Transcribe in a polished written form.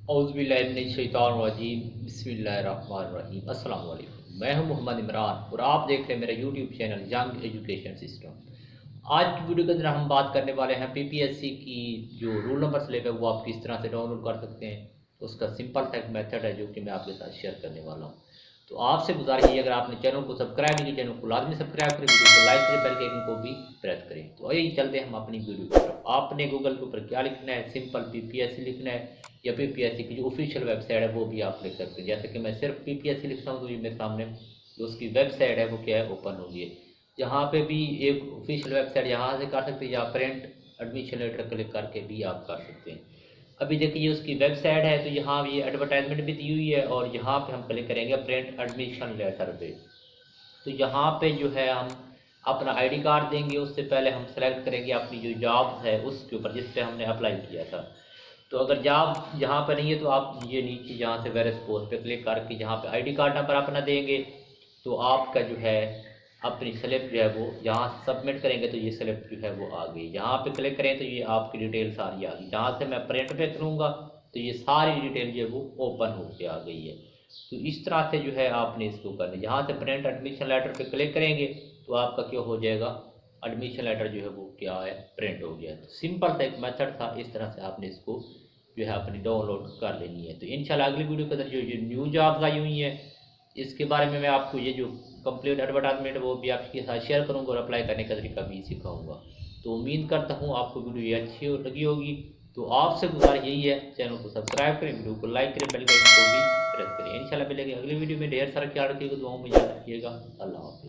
औज़ुबिल्लाहिमिनश्शैतानिर्रजीम बिस्मिल्लाहिर्रहमानिर्रहीम अस्सलाम वालेकुम। मैं हूं मोहम्मद इमरान और आप देख रहे हैं मेरा YouTube channel young education system. आज की वीडियो के अंदर हम बात करने वाले हैं पीपीएससी की जो रूल नंबर स्लिप है वो आप किस तरह से डाउनलोड कर सकते हैं। तो उसका सिंपल सा एक मेथड है जो कि मैं आपके साथ शेयर करने वाला हूँ। तो आपसे गुजारिश है अगर आपने चैनल को सब्सक्राइब नहीं किया, चैनल को लाजमी सब्सक्राइब करें, वीडियो को लाइक करें, बेल के आइकन को भी प्रेस करें। तो यही चलते हैं हम अपनी वीडियो की तरफ। आपने गूगल के ऊपर क्या लिखना है, सिंपल पीपीएससी लिखना है या पीपीएससी की जो ऑफिशियल वेबसाइट है वो भी आप लिख सकते हैं। जैसे कि मैं सिर्फ पीपीएससी लिखता हूँ तो ये मेरे सामने जो उसकी वेबसाइट है वो क्या है, ओपन होगी। यहाँ पे भी एक ऑफिशियल वेबसाइट यहाँ से कर सकते हैं या प्रिंट एडमिशन लेटर क्लिक करके भी आप कर सकते हैं। अभी देखिए ये उसकी वेबसाइट है तो यहाँ ये एडवर्टाइजमेंट भी दी हुई है और यहाँ पे हम क्लिक करेंगे प्रिंट एडमिशन लेटर पे। तो यहाँ पे जो है हम अपना आईडी कार्ड देंगे। उससे पहले हम सेलेक्ट करेंगे अपनी जो जॉब है उसके ऊपर जिस पे हमने अप्लाई किया था। तो अगर जॉब यहाँ पर नहीं है तो आप ये नीचे यहाँ से वेरियस पोस्ट पे क्लिक करके यहाँ पे आईडी कार्ड नंबर अपना देंगे। तो आपका जो है अपनी स्लिप जो है वो यहाँ सबमिट करेंगे तो ये स्लिप जो है वो आ गई। यहाँ पे क्लिक करें तो ये आपकी डिटेल सारी आ गई। जहाँ से मैं प्रिंट पे करूँगा तो ये सारी डिटेल जो है वो ओपन होके आ गई है। तो इस तरह से जो है आपने इसको करना है। यहाँ से प्रिंट एडमिशन लेटर पे क्लिक करेंगे तो आपका क्या हो जाएगा, एडमिशन लेटर जो है वो क्या है, प्रिंट हो गया। तो सिंपल सा एक मेथड था, इस तरह से आपने इसको जो है अपनी डाउनलोड कर लेनी है। तो इंशाल्लाह अगली वीडियो के अंदर जो ये न्यू जॉब्स आई हुई हैं इसके बारे में मैं आपको ये जो कंप्लीट एडवर्टाइजमेंट वो भी आपके साथ शेयर करूँगा और अप्लाई करने का तरीका भी सिखाऊंगा। तो उम्मीद करता हूँ आपको वीडियो ये अच्छी लगी होगी। तो आपसे गुजारिश यही है, चैनल को सब्सक्राइब करें, वीडियो को लाइक करें, बेल आइकन को भी प्रेस करें। इंशाल्लाह मिलेंगे अगली वीडियो में। ढेर सारा ख्याल रखिएगा, दुआओं में याद रखिएगा। अल्लाह हाफिज़।